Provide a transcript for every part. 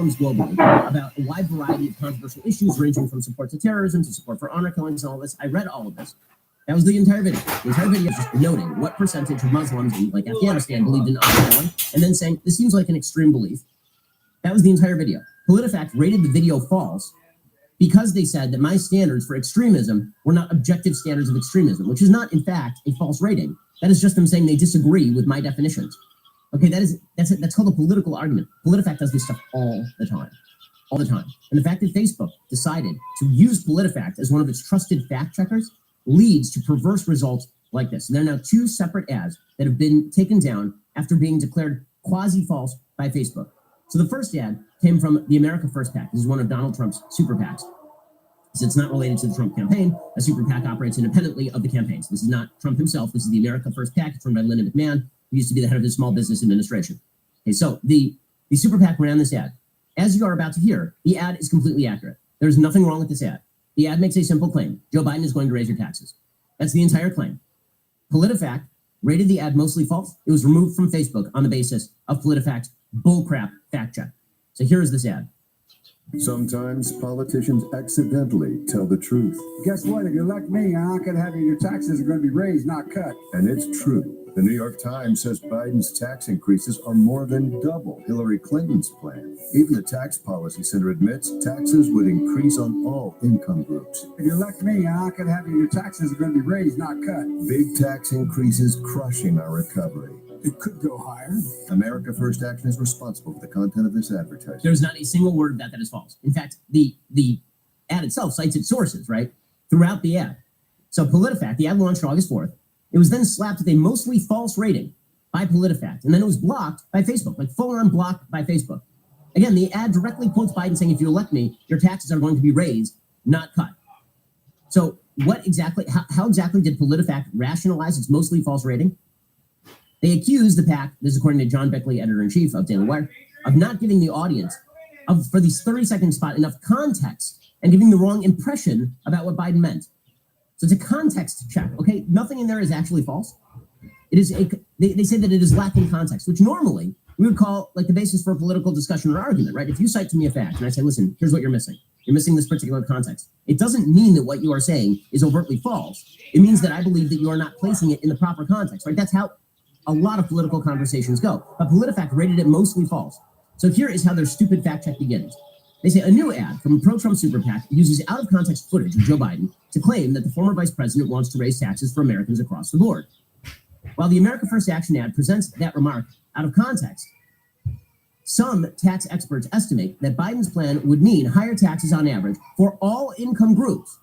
globally about a wide variety of controversial issues ranging from support to terrorism to support for honor killings and all this. I read all of this. That was the entire video. The entire video is just noting what percentage of Muslims in like Afghanistan believed in honor killing and then saying this seems like an extreme belief. That was the entire video. PolitiFact rated the video false because they said that my standards for extremism were not objective standards of extremism, which is not, in fact, a false rating. That is just them saying they disagree with my definitions. Okay, that's called a political argument. PolitiFact does this stuff all the time. All the time. And the fact that Facebook decided to use PolitiFact as one of its trusted fact checkers leads to perverse results like this. And there are now two separate ads that have been taken down after being declared quasi-false by Facebook. So the first ad came from the America First PAC. This is one of Donald Trump's super PACs. So it's not related to the Trump campaign. A super PAC operates independently of the campaigns. This is not Trump himself. This is the America First PAC. It's run by Linda McMahon, who used to be the head of the Small Business Administration. Okay, so the super PAC ran this ad. As you are about to hear, the ad is completely accurate. There's nothing wrong with this ad. The ad makes a simple claim. Joe Biden is going to raise your taxes. That's the entire claim. PolitiFact rated the ad mostly false. It was removed from Facebook on the basis of PolitiFact's bullcrap fact check. So here is this ad. Sometimes politicians accidentally tell the truth. Guess what? If you elect me, I'm not going to have your taxes are going to be raised, not cut. And it's true. The New York Times says Biden's tax increases are more than double Hillary Clinton's plan. Even the Tax Policy Center admits taxes would increase on all income groups. If you elect me, I'm not going to have your taxes are going to be raised, not cut. Big tax increases crushing our recovery. It could go higher. America First Action is responsible for the content of this advertisement. There's not a single word of that is false. In fact, the ad itself cites its sources, right, throughout the ad. So PolitiFact, the ad launched August 4th. It was then slapped with a mostly false rating by PolitiFact, and then it was blocked by Facebook, like full-on blocked by Facebook. Again, the ad directly quotes Biden saying, if you elect me, your taxes are going to be raised, not cut. So what exactly, how exactly did PolitiFact rationalize its mostly false rating? They accused the PAC, this is according to John Bickley, editor-in-chief of Daily Wire, of not giving the audience, for these 30-second spot, enough context and giving the wrong impression about what Biden meant. So it's a context check, okay? Nothing in there is actually false. It is they say that it is lacking context, which normally we would call like the basis for a political discussion or argument, right? If you cite to me a fact and I say, listen, here's what you're missing. You're missing this particular context. It doesn't mean that what you are saying is overtly false. It means that I believe that you are not placing it in the proper context, right? That's how a lot of political conversations go. But PolitiFact rated it mostly false. So here is how their stupid fact check begins. They say a new ad from a pro-Trump super PAC uses out-of-context footage of Joe Biden to claim that the former vice president wants to raise taxes for Americans across the board. While the America First Action ad presents that remark out of context, some tax experts estimate that Biden's plan would mean higher taxes on average for all income groups.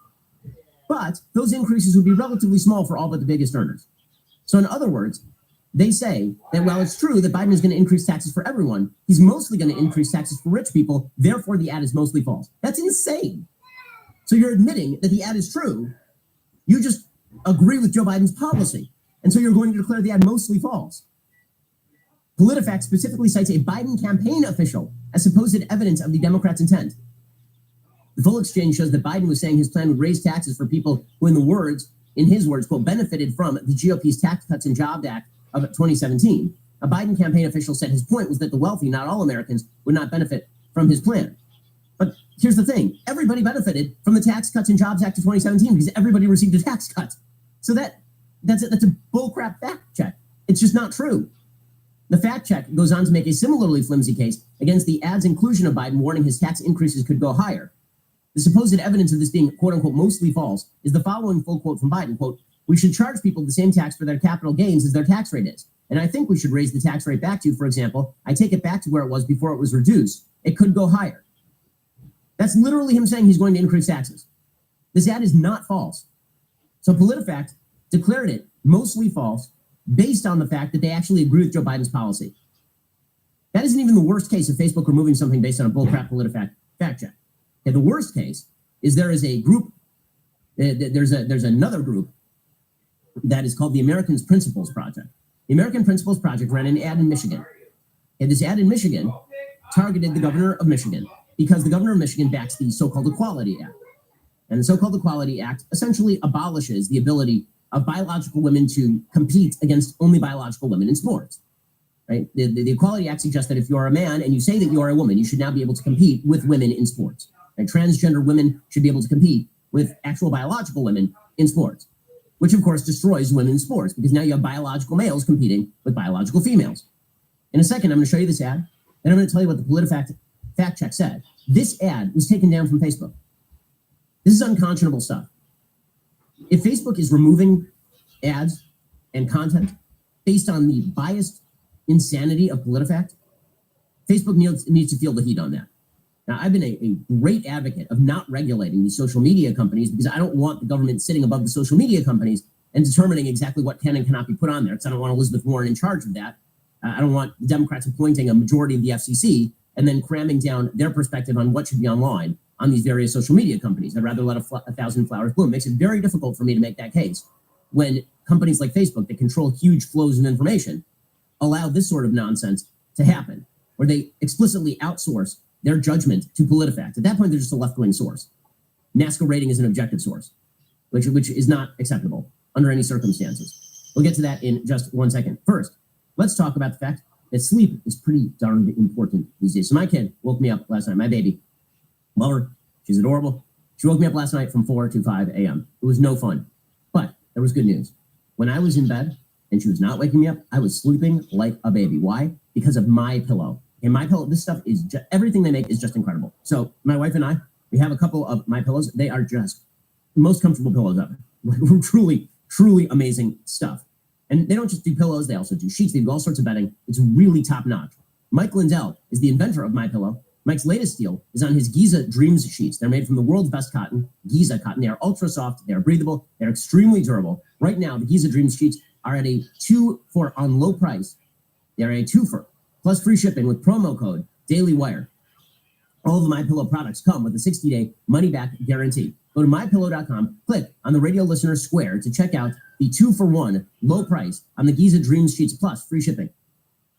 But those increases would be relatively small for all but the biggest earners. So in other words, they say that while it's true that Biden is going to increase taxes for everyone, he's mostly going to increase taxes for rich people. Therefore, the ad is mostly false. That's insane. So you're admitting that the ad is true. You just agree with Joe Biden's policy. And so you're going to declare the ad mostly false. PolitiFact specifically cites a Biden campaign official as supposed evidence of the Democrats' intent. The full exchange shows that Biden was saying his plan would raise taxes for people who, in his words, quote, benefited from the GOP's Tax Cuts and Jobs Act of 2017. A Biden campaign official said his point was that the wealthy, not all Americans, would not benefit from his plan. But here's the thing. Everybody benefited from the Tax Cuts and Jobs Act of 2017 because everybody received a tax cut. So that's a bullcrap fact check. It's just not true. The fact check goes on to make a similarly flimsy case against the ad's inclusion of Biden warning his tax increases could go higher. The supposed evidence of this being, quote unquote, mostly false is the following full quote from Biden, quote, "We should charge people the same tax for their capital gains as their tax rate is. And I think we should raise the tax rate back to, for example, I take it back to where it was before it was reduced. It could go higher." That's literally him saying he's going to increase taxes. This ad is not false. So PolitiFact declared it mostly false based on the fact that they actually agree with Joe Biden's policy. That isn't even the worst case of Facebook removing something based on a bullcrap PolitiFact fact check. Okay, the worst case is there is a group, there's another group that is called the American Principles Project. The American Principles Project ran an ad in Michigan. And this ad in Michigan targeted the governor of Michigan because the governor of Michigan backs the so-called Equality Act. And the so-called Equality Act essentially abolishes the ability of biological women to compete against only biological women in sports. right? The Equality Act suggests that if you are a man and you say that you are a woman, you should now be able to compete with women in sports. Right? Transgender women should be able to compete with actual biological women in sports, which of course destroys women's sports because now you have biological males competing with biological females. In a second, I'm going to show you this ad, and I'm going to tell you what the PolitiFact fact check said. This ad was taken down from Facebook. This is unconscionable stuff. If Facebook is removing ads and content based on the biased insanity of PolitiFact, Facebook needs to feel the heat on that. Now, I've been a great advocate of not regulating these social media companies because I don't want the government sitting above the social media companies and determining exactly what can and cannot be put on there, because I don't want Elizabeth Warren in charge of that. I don't want the Democrats appointing a majority of the FCC and then cramming down their perspective on what should be online on these various social media companies. I'd rather let a thousand flowers bloom. It makes it very difficult for me to make that case when companies like Facebook that control huge flows of information allow this sort of nonsense to happen, where they explicitly outsource their judgment to PolitiFact. At that point, they're just a left-wing source, masquerading as an objective source, which is not acceptable under any circumstances. We'll get to that in just one second. First, let's talk about the fact that sleep is pretty darn important these days. So my kid woke me up last night, my baby. Love her. She's adorable. She woke me up last night from 4 to 5 a.m. It was no fun, but there was good news. When I was in bed and she was not waking me up, I was sleeping like a baby. Why? Because of My Pillow. And My Pillow, this stuff is just, everything they make is just incredible. So my wife and I, we have a couple of My Pillows. They are just the most comfortable pillows ever. Truly, truly amazing stuff. And they don't just do pillows, they also do sheets, they do all sorts of bedding. It's really top notch. Mike Lindell is the inventor of My Pillow. Mike's latest deal is on his Giza Dreams sheets. They're made from the world's best cotton, Giza cotton. They are ultra soft, they are breathable, they're extremely durable. Right now, the Giza Dreams sheets are at a 2 for on low price. They're a 2 for plus free shipping with promo code DailyWire. All of the My Pillow products come with a 60-day money-back guarantee. Go to MyPillow.com, click on the radio listener square to check out the 2-for-1 low price on the Giza Dreams sheets plus free shipping.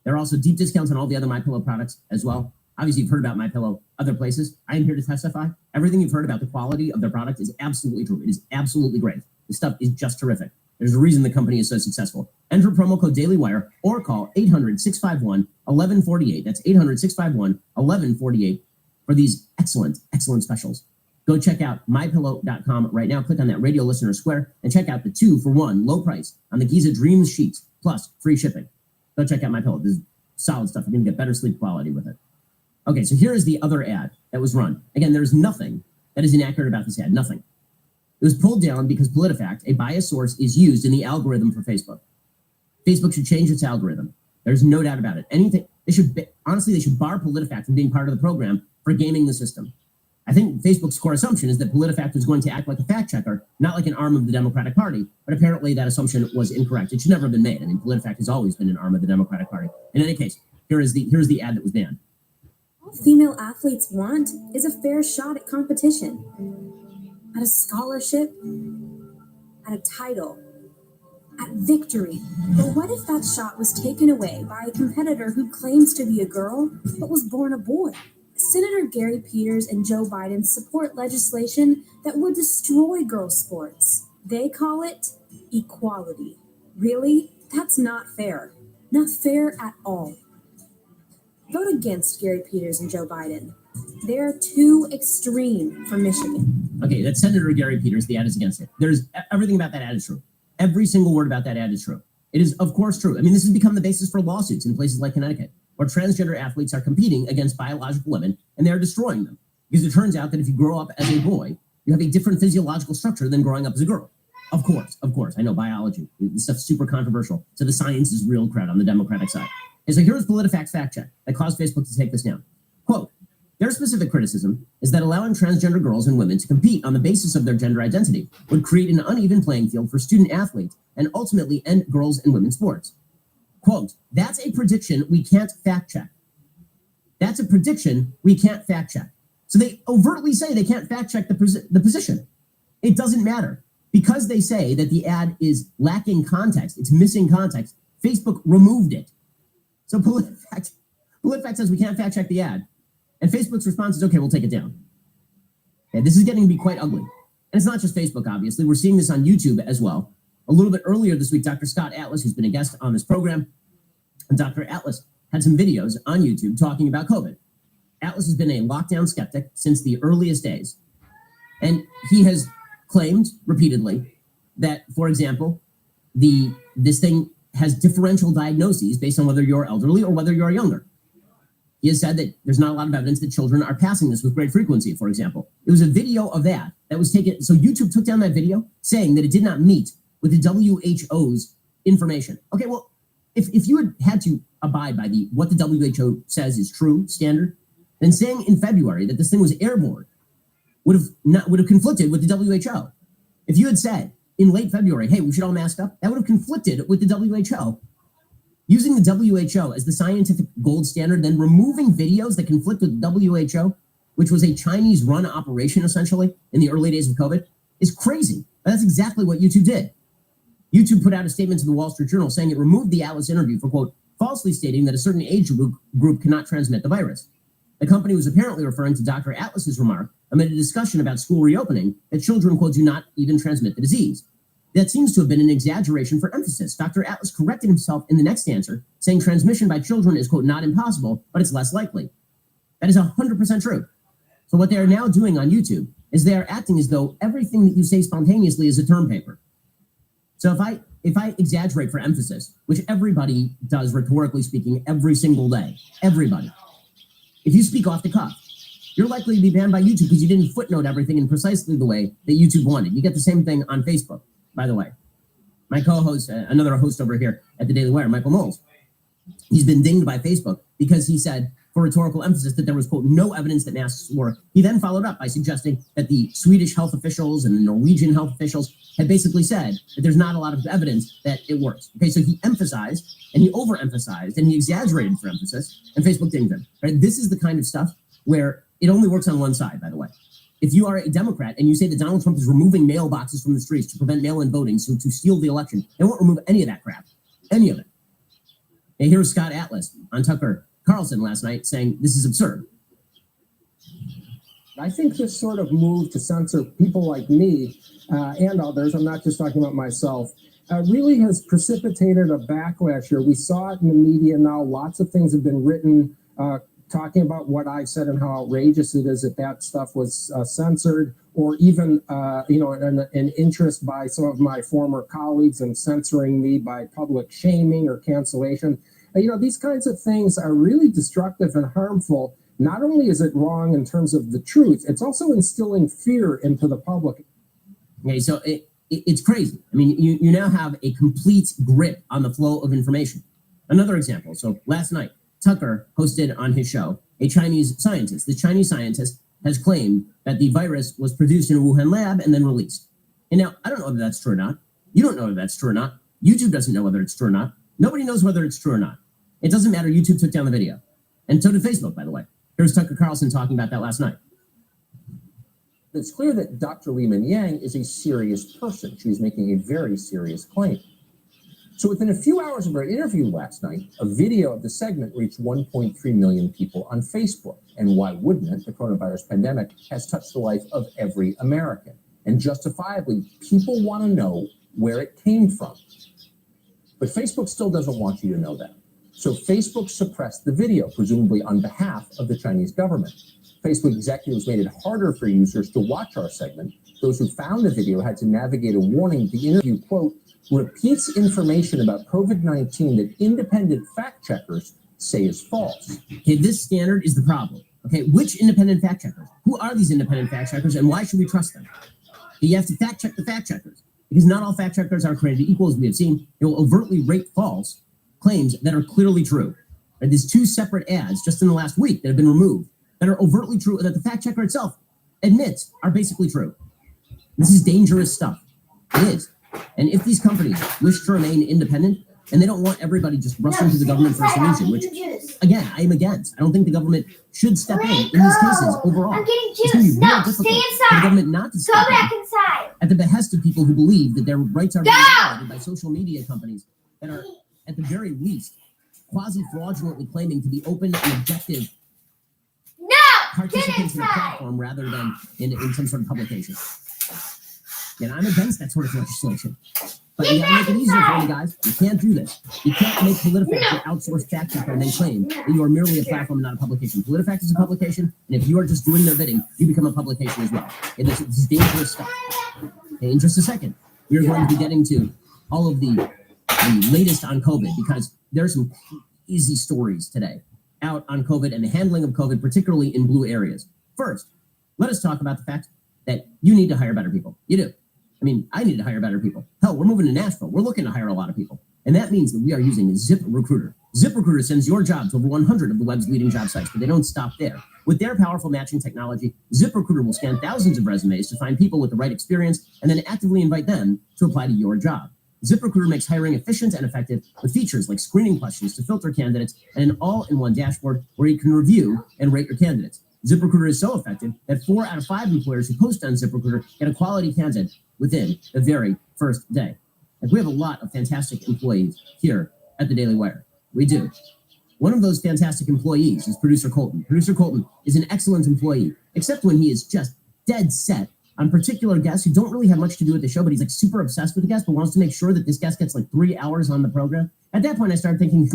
There are also deep discounts on all the other My Pillow products as well. Obviously, you've heard about My Pillow other places. I am here to testify. Everything you've heard about the quality of their product is absolutely true. It is absolutely great. The stuff is just terrific. There's a reason the company is so successful. Enter promo code DailyWire or call 800-651-1148. That's 800-651-1148 for these excellent, excellent specials. Go check out MyPillow.com right now. Click on that radio listener square and check out the 2-for-1 low price on the Giza Dreams sheets plus free shipping. Go check out My Pillow. This is solid stuff. You're going to get better sleep quality with it. Okay, so here is the other ad that was run. Again, there's nothing that is inaccurate about this ad. Nothing. It was pulled down because PolitiFact, a biased source, is used in the algorithm for Facebook. Facebook should change its algorithm. There's no doubt about it. Honestly, they should bar PolitiFact from being part of the program for gaming the system. I think Facebook's core assumption is that PolitiFact is going to act like a fact checker, not like an arm of the Democratic Party. But apparently that assumption was incorrect. It should never have been made. I mean, PolitiFact has always been an arm of the Democratic Party. In any case, here's the ad that was banned. All female athletes want is a fair shot at competition, at a scholarship, at a title, at victory. But what if that shot was taken away by a competitor who claims to be a girl but was born a boy? Senator Gary Peters and Joe Biden support legislation that would destroy girls' sports. They call it equality. Really? That's not fair. Not fair at all. Vote against Gary Peters and Joe Biden. They're too extreme for Michigan. Okay, that's Senator Gary Peters. The ad is against it. Everything about that ad is true. Every single word about that ad is true. It is, of course, true. I mean, this has become the basis for lawsuits in places like Connecticut, where transgender athletes are competing against biological women, and they're destroying them. Because it turns out that if you grow up as a boy, you have a different physiological structure than growing up as a girl. Of course. I know biology. This stuff's super controversial. So the science is real crowd on the Democratic side. And so here's PolitiFact's fact check that caused Facebook to take this down. Quote, their specific criticism is that allowing transgender girls and women to compete on the basis of their gender identity would create an uneven playing field for student athletes and ultimately end girls and women's sports. Quote, that's a prediction we can't fact check. That's a prediction we can't fact check. So they overtly say they can't fact check the position. It doesn't matter. Because they say that the ad is lacking context, it's missing context, Facebook removed it. So PolitiFact says we can't fact check the ad. And Facebook's response is, okay, we'll take it down. Okay, this is getting to be quite ugly. And it's not just Facebook, obviously. We're seeing this on YouTube as well. A little bit earlier this week, Dr. Scott Atlas, who's been a guest on this program, And Dr. Atlas had some videos on YouTube talking about COVID. Atlas has been a lockdown skeptic since the earliest days. And he has claimed repeatedly that, for example, this thing has differential diagnoses based on whether you're elderly or whether you're younger. He has said that there's not a lot of evidence that children are passing this with great frequency, for example. It was a video of that was taken. So YouTube took down that video saying that it did not meet with the WHO's information. Okay, well, if you had to abide by what the WHO says is true standard, then saying in February that this thing was airborne would have conflicted with the WHO. If you had said in late February, hey, we should all mask up, that would have conflicted with the WHO. Using the WHO as the scientific gold standard, then removing videos that conflict with the WHO, which was a Chinese-run operation, essentially, in the early days of COVID, is crazy. But that's exactly what YouTube did. YouTube put out a statement to the Wall Street Journal saying it removed the Atlas interview for, quote, falsely stating that a certain age group cannot transmit the virus. The company was apparently referring to Dr. Atlas's remark amid a discussion about school reopening that children, quote, do not even transmit the disease. That seems to have been an exaggeration for emphasis. Dr. Atlas corrected himself in the next answer, saying transmission by children is, quote, not impossible, but it's less likely. That is 100% true. So what they are now doing on YouTube is they are acting as though everything that you say spontaneously is a term paper. So if I exaggerate for emphasis, which everybody does rhetorically speaking every single day, everybody, if you speak off the cuff, you're likely to be banned by YouTube because you didn't footnote everything in precisely the way that YouTube wanted. You get the same thing on Facebook, by the way. My co-host, another host over here at the Daily Wire, Michael Knowles, he's been dinged by Facebook because he said, for rhetorical emphasis, that there was, quote, no evidence that masks work. He then followed up by suggesting that the Swedish health officials and the Norwegian health officials had basically said that there's not a lot of evidence that it works. Okay, so he emphasized and he overemphasized and he exaggerated for emphasis, and Facebook dinged him. Right? This is the kind of stuff where it only works on one side, by the way. If you are a Democrat and you say that Donald Trump is removing mailboxes from the streets to prevent mail-in voting, so to steal the election, they won't remove any of that crap, any of it. And here's Scott Atlas on Tucker Carlson last night saying this is absurd. I think this sort of move to censor people like me and others, I'm not just talking about myself, really has precipitated a backlash here. We saw it in the media now. Lots of things have been written talking about what I said and how outrageous it is that stuff was censored, or even an interest by some of my former colleagues in censoring me by public shaming or cancellation. These kinds of things are really destructive and harmful. Not only is it wrong in terms of the truth, it's also instilling fear into the public. Okay, so it's crazy. I mean, you now have a complete grip on the flow of information. Another example. So last night, Tucker hosted on his show a Chinese scientist. The Chinese scientist has claimed that the virus was produced in a Wuhan lab and then released. And now, I don't know whether that's true or not. You don't know whether that's true or not. YouTube doesn't know whether it's true or not. Nobody knows whether it's true or not. It doesn't matter. YouTube took down the video. And so did Facebook, by the way. Here's Tucker Carlson talking about that last night. It's clear that Dr. Lehman Yang is a serious person. She's making a very serious claim. So within a few hours of her interview last night, a video of the segment reached 1.3 million people on Facebook. And why wouldn't it? The coronavirus pandemic has touched the life of every American. And justifiably, people want to know where it came from. But Facebook still doesn't want you to know that. So Facebook suppressed the video, presumably on behalf of the Chinese government. Facebook executives made it harder for users to watch our segment. Those who found the video had to navigate a warning that the interview, quote, repeats information about COVID-19 that independent fact checkers say is false. Okay, this standard is the problem. Okay, which independent fact checkers? Who are these independent fact checkers and why should we trust them? You have to fact check the fact checkers because not all fact checkers are created equal, as we have seen. They will overtly rate false claims that are clearly true. Right, there's two separate ads just in the last week that have been removed that are overtly true that the fact checker itself admits are basically true. This is dangerous stuff. It is. And if these companies wish to remain independent and they don't want everybody just rushing to the government for a solution, which, again, I am against. I don't think the government should step in these cases overall. I'm getting It's going to juice. be real No, difficult stay for the inside. government not to Go step back in inside. at the behest of people who believe that their rights are being violated by social media companies that are, at the very least, quasi-fraudulently claiming to be open and objective No, get participants in a inside. platform rather than in some sort of publication. And I'm against that sort of legislation. But you gotta make it easier for you guys. You can't do this. You can't make PolitiFact your outsourced fact checker and then claim that you are merely a platform and not a publication. PolitiFact is a publication, and if you are just doing their bidding, you become a publication as well. And this is dangerous stuff. Okay, in just a second, we are going to be getting to all of the latest on COVID, because there are some easy stories today out on COVID and the handling of COVID, particularly in blue areas. First, let us talk about the fact that you need to hire better people. You do. I mean, I need to hire better people. Hell, we're moving to Nashville. We're looking to hire a lot of people. And that means that we are using ZipRecruiter. ZipRecruiter sends your job to over 100 of the web's leading job sites, but they don't stop there. With their powerful matching technology, ZipRecruiter will scan thousands of resumes to find people with the right experience and then actively invite them to apply to your job. ZipRecruiter makes hiring efficient and effective with features like screening questions to filter candidates and an all-in-one dashboard where you can review and rate your candidates. ZipRecruiter is so effective that 4 out of 5 employers who post on ZipRecruiter get a quality candidate within the very first day. And we have a lot of fantastic employees here at the Daily Wire. We do. One of those fantastic employees is Producer Colton. Producer Colton is an excellent employee, except when he is just dead set on particular guests who don't really have much to do with the show, but he's like super obsessed with the guest, but wants to make sure that this guest gets like 3 hours on the program. At that point, I started thinking,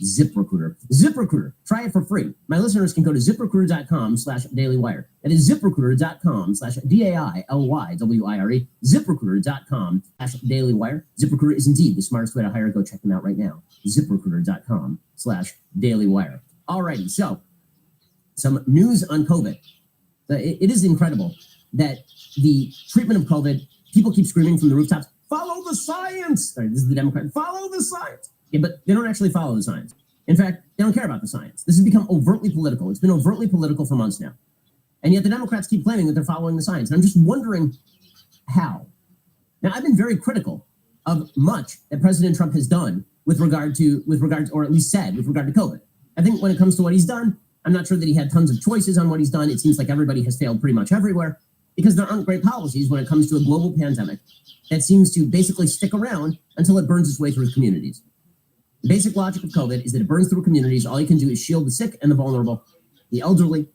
ZipRecruiter. ZipRecruiter. Try it for free. My listeners can go to ZipRecruiter.com/dailywire. That is ZipRecruiter.com/DAILYWIRE. ZipRecruiter.com/dailywire. ZipRecruiter is indeed the smartest way to hire. Go check them out right now. ZipRecruiter.com/dailywire. Alrighty, so some news on COVID. It is incredible that the treatment of COVID, people keep screaming from the rooftops, follow the science. Sorry, this is the Democrat. Follow the science. Yeah, but they don't actually follow the science. In fact, they don't care about the science. This has become overtly political. It's been overtly political for months now. And yet the Democrats keep claiming that they're following the science. And I'm just wondering how. Now, I've been very critical of much that President Trump has done with regard to, or at least said, with regard to COVID. I think when it comes to what he's done, I'm not sure that he had tons of choices on what he's done. It seems like everybody has failed pretty much everywhere because there aren't great policies when it comes to a global pandemic that seems to basically stick around until it burns its way through communities. The basic logic of COVID is that it burns through communities. All you can do is shield the sick and the vulnerable, the elderly,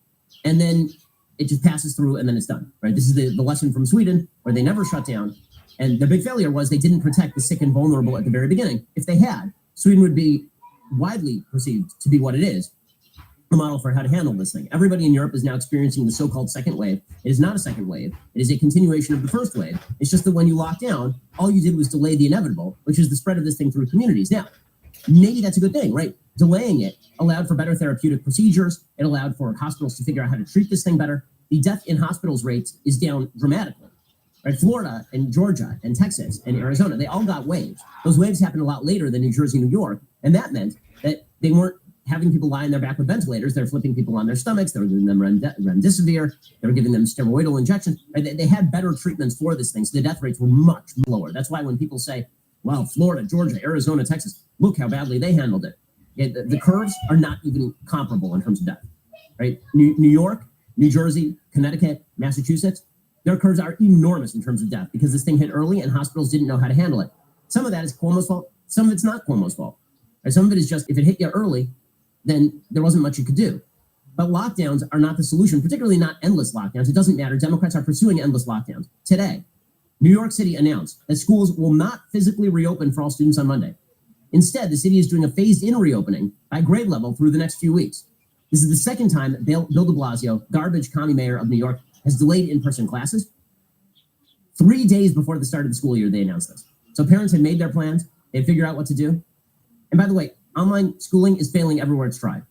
and then it just passes through and then it's done, right? This is the lesson from Sweden, where they never shut down. And their big failure was they didn't protect the sick and vulnerable at the very beginning. If they had, Sweden would be widely perceived to be what it is, a model for how to handle this thing. Everybody in Europe is now experiencing the so-called second wave. It is not a second wave. It is a continuation of the first wave. It's just that when you locked down, all you did was delay the inevitable, which is the spread of this thing through communities. Now, maybe that's a good thing, right? Delaying it allowed for better therapeutic procedures. It allowed for hospitals to figure out how to treat this thing better. The death in hospitals rates is down dramatically, right? Florida and Georgia and Texas and Arizona, they all got waves. Those waves happened a lot later than New Jersey, New York. And that meant that they weren't having people lie on their back with ventilators. They're flipping people on their stomachs. They were giving them remdesivir. They were giving them steroidal injections. Right? They had better treatments for this thing. So the death rates were much lower. That's why when people say, well, Florida, Georgia, Arizona, Texas, look how badly they handled it. The curves are not even comparable in terms of death, right? New York, New Jersey, Connecticut, Massachusetts, their curves are enormous in terms of death because this thing hit early and hospitals didn't know how to handle it. Some of that is Cuomo's fault. Some of it's not Cuomo's fault. Right? Some of it is just if it hit you early, then there wasn't much you could do. But lockdowns are not the solution, particularly not endless lockdowns. It doesn't matter. Democrats are pursuing endless lockdowns. Today, New York City announced that schools will not physically reopen for all students on Monday. Instead, the city is doing a phased-in reopening by grade level through the next few weeks. This is the second time that Bill de Blasio, garbage commie mayor of New York, has delayed in-person classes. 3 days before the start of the school year, they announced this. So parents had made their plans. They figured out what to do. And by the way, online schooling is failing everywhere it's tried.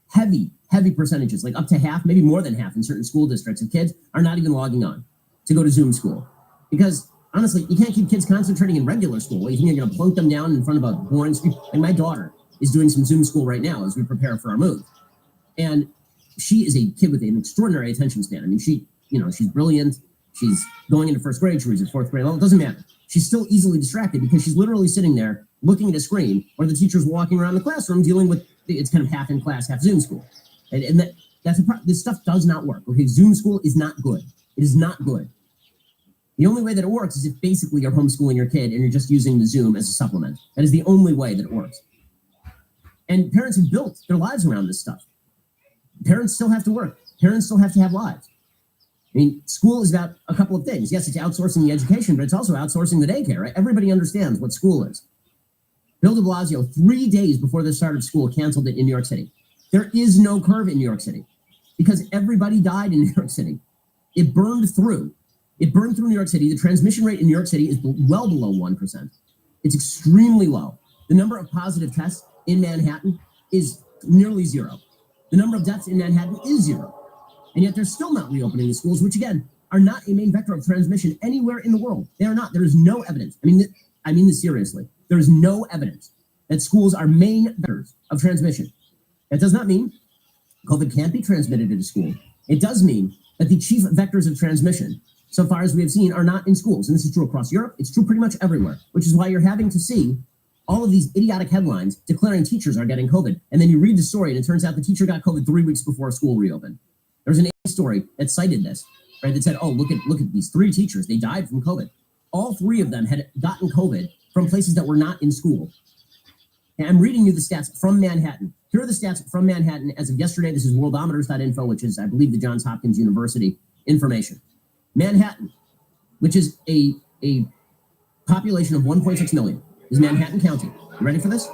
Heavy percentages, like up to half, maybe more than half in certain school districts of kids are not even logging on to go to Zoom school. Because honestly, you can't keep kids concentrating in regular school. You think you're going to plunk them down in front of a boring screen? And my daughter is doing some Zoom school right now as we prepare for our move. And she is a kid with an extraordinary attention span. I mean, she's brilliant. She's going into first grade. She was at fourth grade level. It doesn't matter. She's still easily distracted because she's literally sitting there looking at a screen or the teacher's walking around the classroom dealing with, it's kind of half in class, half Zoom school. And this stuff does not work. Okay, Zoom school is not good. It is not good. The only way that it works is if basically you're homeschooling your kid and you're just using the Zoom as a supplement. That is the only way that it works. And parents have built their lives around this stuff. Parents still have to work. Parents still have to have lives. I mean, school is about a couple of things. Yes, it's outsourcing the education, but it's also outsourcing the daycare, right? Everybody understands what school is. Bill de Blasio, 3 days before the start of school, canceled it in New York City. There is no curve in New York City because everybody died in New York City. It burned through. It burned through New York City. The transmission rate in New York City is well below 1%. It's extremely low. The number of positive tests in Manhattan is nearly zero. The number of deaths in Manhattan is zero. And yet they're still not reopening the schools, which again, are not a main vector of transmission anywhere in the world. They are not. There is no evidence. I mean this seriously. There is no evidence that schools are main vectors of transmission. That does not mean COVID can't be transmitted at a school. It does mean that the chief vectors of transmission, so far as we have seen, are not in schools. And this is true across Europe. It's true pretty much everywhere, which is why you're having to see all of these idiotic headlines declaring teachers are getting COVID. And then you read the story and it turns out the teacher got COVID 3 weeks before school reopened. There's an story that cited this, right? That said, oh, look at these 3 teachers. They died from COVID. All 3 of them had gotten COVID from places that were not in school. And I'm reading you the stats from Manhattan. Here are the stats from Manhattan as of yesterday. This is worldometers.info, which is, I believe, the Johns Hopkins University information. Manhattan, which is a population of 1.6 million, is Manhattan County. You ready for this?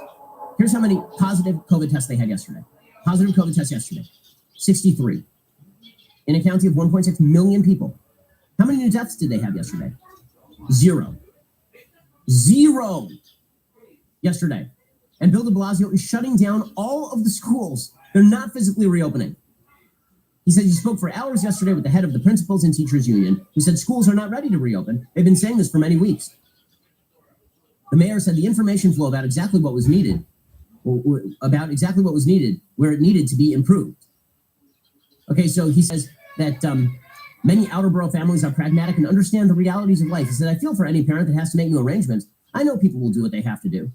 Here's how many positive COVID tests they had yesterday. Positive COVID tests yesterday, 63. In a county of 1.6 million people. How many new deaths did they have yesterday? 0. 0 yesterday. And Bill de Blasio is shutting down all of the schools. They're not physically reopening. He said he spoke for hours yesterday with the head of the Principals and Teachers Union, who said schools are not ready to reopen. They've been saying this for many weeks. The mayor said the information flow about exactly what was needed, where it needed to be improved. Okay, so he says that many outer borough families are pragmatic and understand the realities of life. He said, I feel for any parent that has to make new arrangements. I know people will do what they have to do.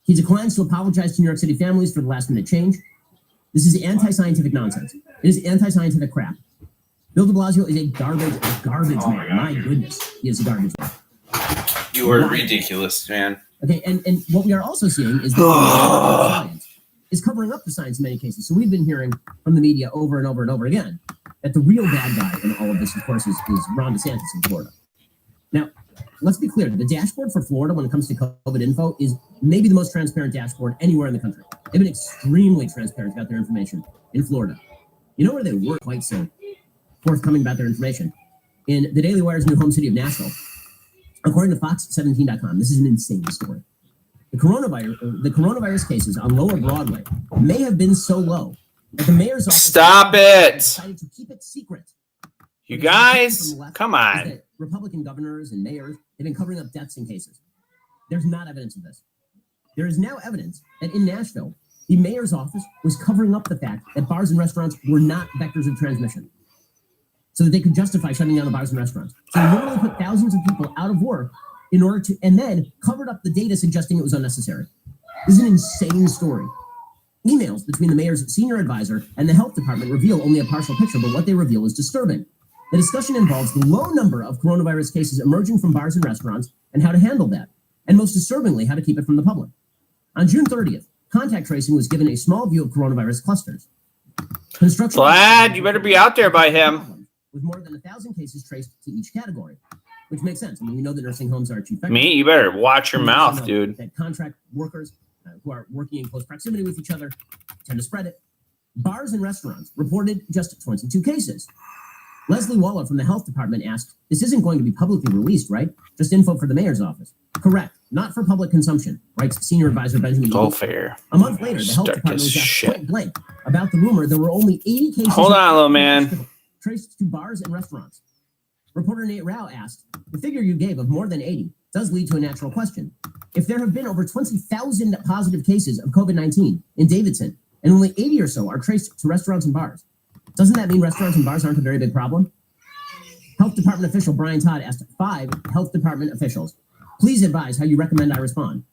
He declines to apologize to New York City families for the last minute change. This is anti-scientific nonsense. It is anti-scientific crap. Bill de Blasio is a garbage man. My goodness, he is a garbage man. You are ridiculous, man. Okay, and what we are also seeing is that science is covering up the science in many cases. So we've been hearing from the media over and over and over again that the real bad guy in all of this, of course, is Ron DeSantis in Florida. Now, let's be clear. The dashboard for Florida when it comes to COVID info is maybe the most transparent dashboard anywhere in the country. They've been extremely transparent about their information in Florida. You know where they weren't quite so forthcoming about their information? In the Daily Wire's new home city of Nashville. According to Fox17.com, this is an insane story. The coronavirus cases on Lower Broadway may have been so low that the mayor's office decided to keep it secret. You guys, come on. Republican governors and mayors have been covering up deaths and cases. There's not evidence of this. There is now evidence that in Nashville, the mayor's office was covering up the fact that bars and restaurants were not vectors of transmission, so that they could justify shutting down the bars and restaurants. So they literally put thousands of people out of work in order to, and then covered up the data suggesting it was unnecessary. This is an insane story. Emails between the mayor's senior advisor and the health department reveal only a partial picture, but what they reveal is disturbing. The discussion involves the low number of coronavirus cases emerging from bars and restaurants and how to handle that, and most disturbingly, how to keep it from the public. On June 30th, contact tracing was given a small view of coronavirus clusters. Vlad, you better be out there by him. With more than 1,000 cases traced to each category, which makes sense. I mean, we know that nursing homes are chief vector. Me, you better watch your mouth, dude. That contract workers who are working in close proximity with each other tend to spread it. Bars and restaurants reported just 22 cases. Leslie Waller from the health department asked, this isn't going to be publicly released, right? Just info for the mayor's office. Correct. Not for public consumption, writes senior advisor Benjamin. Go fair. A month later, the health department was asked point blank about the rumor there were only 80 cases. Hold on, little man. Traced to bars and restaurants. Reporter Nate Rao asked, the figure you gave of more than 80 does lead to a natural question. If there have been over 20,000 positive cases of COVID-19 in Davidson, and only 80 or so are traced to restaurants and bars, doesn't that mean restaurants and bars aren't a very big problem? Health Department official Brian Todd asked 5 health department officials, please advise how you recommend I respond.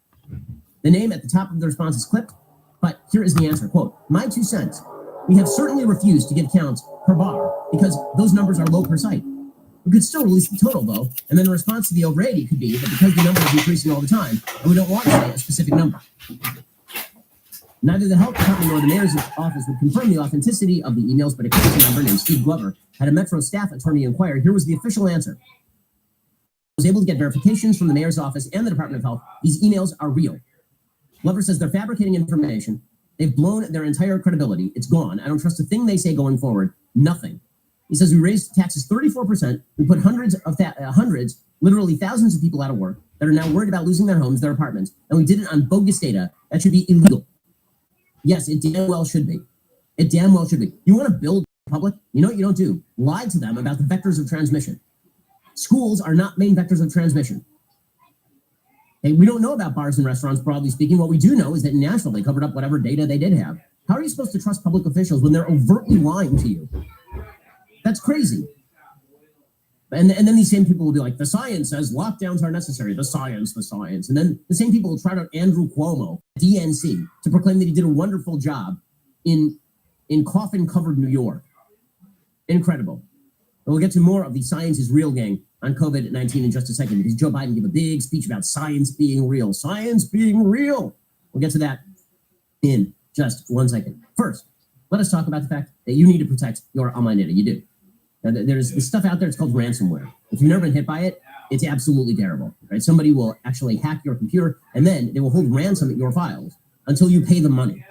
The name at the top of the response is clipped, but here is the answer, quote, my 2 cents. We have certainly refused to give counts per bar because those numbers are low per site. We could still release the total, though, and then the response to the over 80 could be that because the number is increasing all the time, and we don't want to say a specific number. Neither the health department nor the mayor's office would confirm the authenticity of the emails, but a committee member named Steve Glover had a Metro staff attorney inquire. Here was the official answer. I was able to get verifications from the mayor's office and the Department of Health. These emails are real. Glover says they're fabricating information. They've blown their entire credibility. It's gone. I don't trust a thing they say going forward. Nothing. He says we raised taxes 34%. We put hundreds, literally thousands of people out of work that are now worried about losing their homes, their apartments, and we did it on bogus data. That should be illegal. Yes, it damn well should be. It damn well should be. You want to build the public? You know what you don't do? Lie to them about the vectors of transmission. Schools are not main vectors of transmission. Hey, we don't know about bars and restaurants, broadly speaking. What we do know is that in Nashville, they covered up whatever data they did have. How are you supposed to trust public officials when they're overtly lying to you? That's crazy. And then these same people will be like, the science says lockdowns are necessary. The science. And then the same people will try to Andrew Cuomo, DNC, to proclaim that he did a wonderful job in coffin-covered New York. Incredible. And we'll get to more of the science is real gang on COVID-19 in just a second, because Joe Biden gave a big speech about science being real. Science being real. We'll get to that in just 1 second. First, let us talk about the fact that you need to protect your online data. You do. Now, there's this stuff out there, it's called ransomware. If you've never been hit by it, it's absolutely terrible, right? Somebody will actually hack your computer, and then they will hold ransom at your files until you pay them money.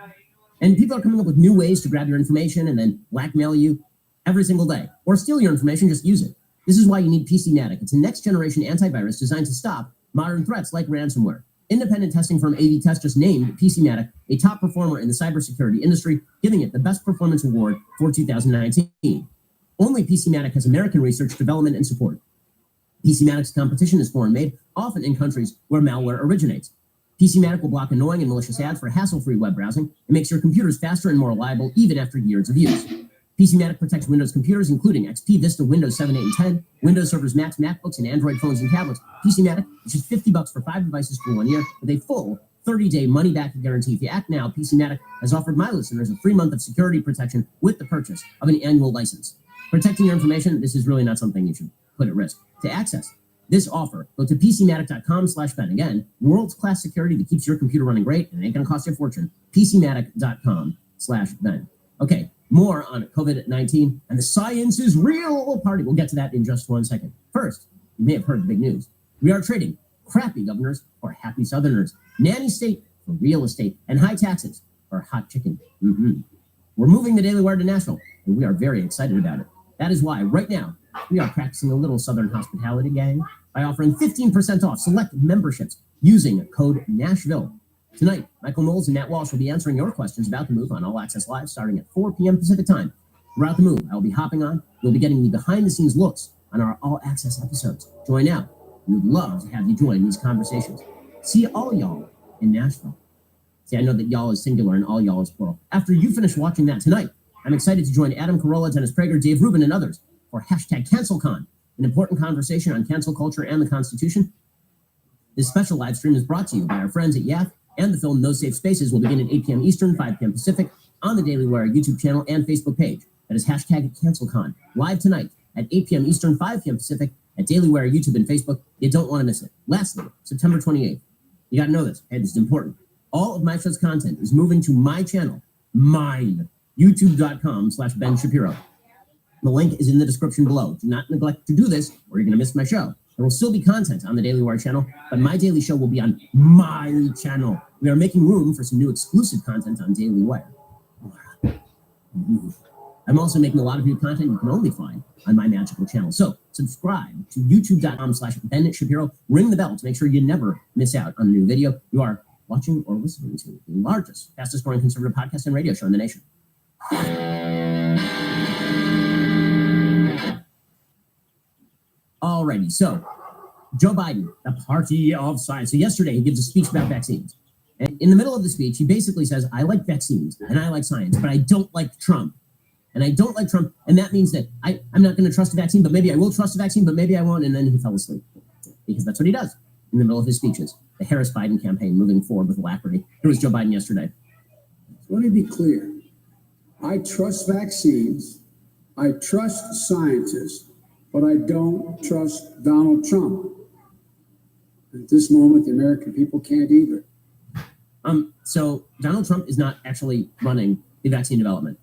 And people are coming up with new ways to grab your information and then blackmail you every single day. Or steal your information, just use it. This is why you need PCmatic. It's a next-generation antivirus designed to stop modern threats like ransomware. Independent testing firm AV Test just named PCmatic a top performer in the cybersecurity industry, giving it the Best Performance Award for 2019. Only PCmatic has American research, development, and support. PCmatic's competition is foreign-made, often in countries where malware originates. PCmatic will block annoying and malicious ads for hassle-free web browsing and makes your computers faster and more reliable even after years of use. PCmatic protects Windows computers, including XP, Vista, Windows 7, 8, and 10, Windows servers, Macs, MacBooks, and Android phones and tablets. PCmatic, which is $50 for 5 devices for 1 year with a full 30-day money-back guarantee. If you act now, PCmatic has offered my listeners a free month of security protection with the purchase of an annual license. Protecting your information, this is really not something you should put at risk. To access this offer, go to PCmatic.com/Ben. Again, world-class security that keeps your computer running great, and it ain't going to cost you a fortune. PCmatic.com/Ben. Okay, more on COVID-19 and the science is real party. We'll get to that in just 1 second. First, you may have heard the big news. We are trading crappy governors for happy Southerners, nanny state for real estate, and high taxes for hot chicken. We're moving the Daily Wire to Nashville, and we are very excited about it. That is why, right now, we are practicing a little Southern hospitality, gang, by offering 15% off select memberships using code Nashville. Tonight, Michael Knowles and Matt Walsh will be answering your questions about the move on All Access Live starting at 4 p.m. Pacific time. Throughout the move, I will be hopping on. You'll be getting the behind-the-scenes looks on our All Access episodes. Join now. We would love to have you join these conversations. See all y'all in Nashville. See, I know that y'all is singular and all y'all is plural. After you finish watching that tonight, I'm excited to join Adam Carolla, Dennis Prager, Dave Rubin, and others for #CancelCon, an important conversation on cancel culture and the Constitution. This special live stream is brought to you by our friends at YAF, and the film No Safe Spaces will begin at 8 p.m. Eastern, 5 p.m. Pacific on the Daily Wire YouTube channel and Facebook page. That is #CancelCon, live tonight at 8 p.m. Eastern, 5 p.m. Pacific at Daily Wire YouTube and Facebook. You don't want to miss it. Lastly, September 28th. You got to know this. Hey, this is important. All of my show's content is moving to my channel, mine, youtube.com/Ben Shapiro. The link is in the description below. Do not neglect to do this or you're going to miss my show. There will still be content on the Daily Wire channel, but my daily show will be on my channel. We are making room for some new exclusive content on Daily Wire. I'm also making a lot of new content you can only find on my magical channel. So subscribe to youtube.com/Ben Shapiro. Ring the bell to make sure you never miss out on a new video. You are watching or listening to the largest, fastest growing conservative podcast and radio show in the nation. Alrighty, so Joe Biden, the party of science. So yesterday he gives a speech about vaccines. And in the middle of the speech, he basically says, I like vaccines and I like science, but I don't like Trump. And I don't like Trump. And that means that I'm not going to trust a vaccine, but maybe I will trust a vaccine, but maybe I won't. And then he fell asleep because that's what he does in the middle of his speeches. The Harris-Biden campaign moving forward with alacrity. Here was Joe Biden yesterday. Let me be clear. I trust vaccines. I trust scientists, but I don't trust Donald Trump. At this moment, the American people can't either. So Donald Trump is not actually running the vaccine development,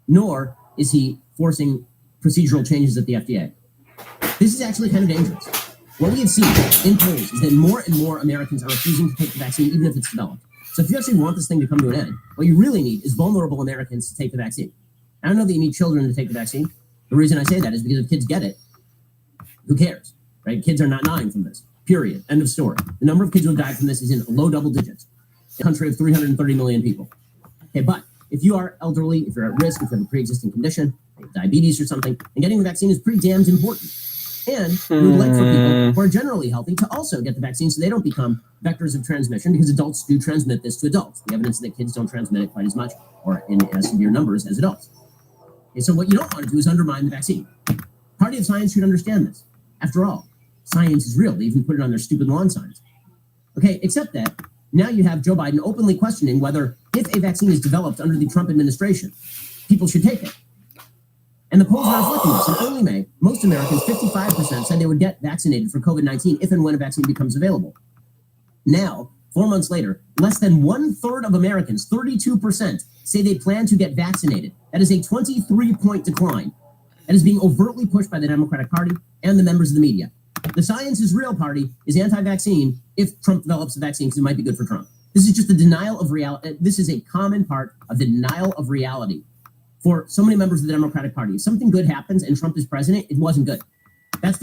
nor is he forcing procedural changes at the FDA. This is actually kind of dangerous. What we have seen in polls is that more and more Americans are refusing to take the vaccine, even if it's developed. So if you actually want this thing to come to an end, what you really need is vulnerable Americans to take the vaccine. I don't know that you need children to take the vaccine. The reason I say that is because if kids get it, who cares, right? Kids are not dying from this, period. End of story. The number of kids who have died from this is in low double digits. A country of 330 million people. Okay, but if you are elderly, if you're at risk, if you have a pre-existing condition, like diabetes or something, then getting the vaccine is pretty damned important. And we would like for people who are generally healthy to also get the vaccine so they don't become vectors of transmission, because adults do transmit this to adults. The evidence is that kids don't transmit it quite as much or in as severe numbers as adults. Okay, so what you don't want to do is undermine the vaccine. Party of Science should understand this. After all, science is real. They even put it on their stupid lawn signs. Okay, except that now you have Joe Biden openly questioning whether, if a vaccine is developed under the Trump administration, people should take it. And the polls are reflecting this. In early May, most Americans, 55%, said they would get vaccinated for COVID-19 if and when a vaccine becomes available. Now, 4 months later, less than 1/3 of Americans, 32%, say they plan to get vaccinated. That is a 23-point decline. That is being overtly pushed by the Democratic Party and the members of the media. The Science is Real Party is anti-vaccine if Trump develops a vaccine because it might be good for Trump. This is just the denial of reality. This is a common part of the denial of reality for so many members of the Democratic Party. If something good happens and Trump is president, it wasn't good. That's the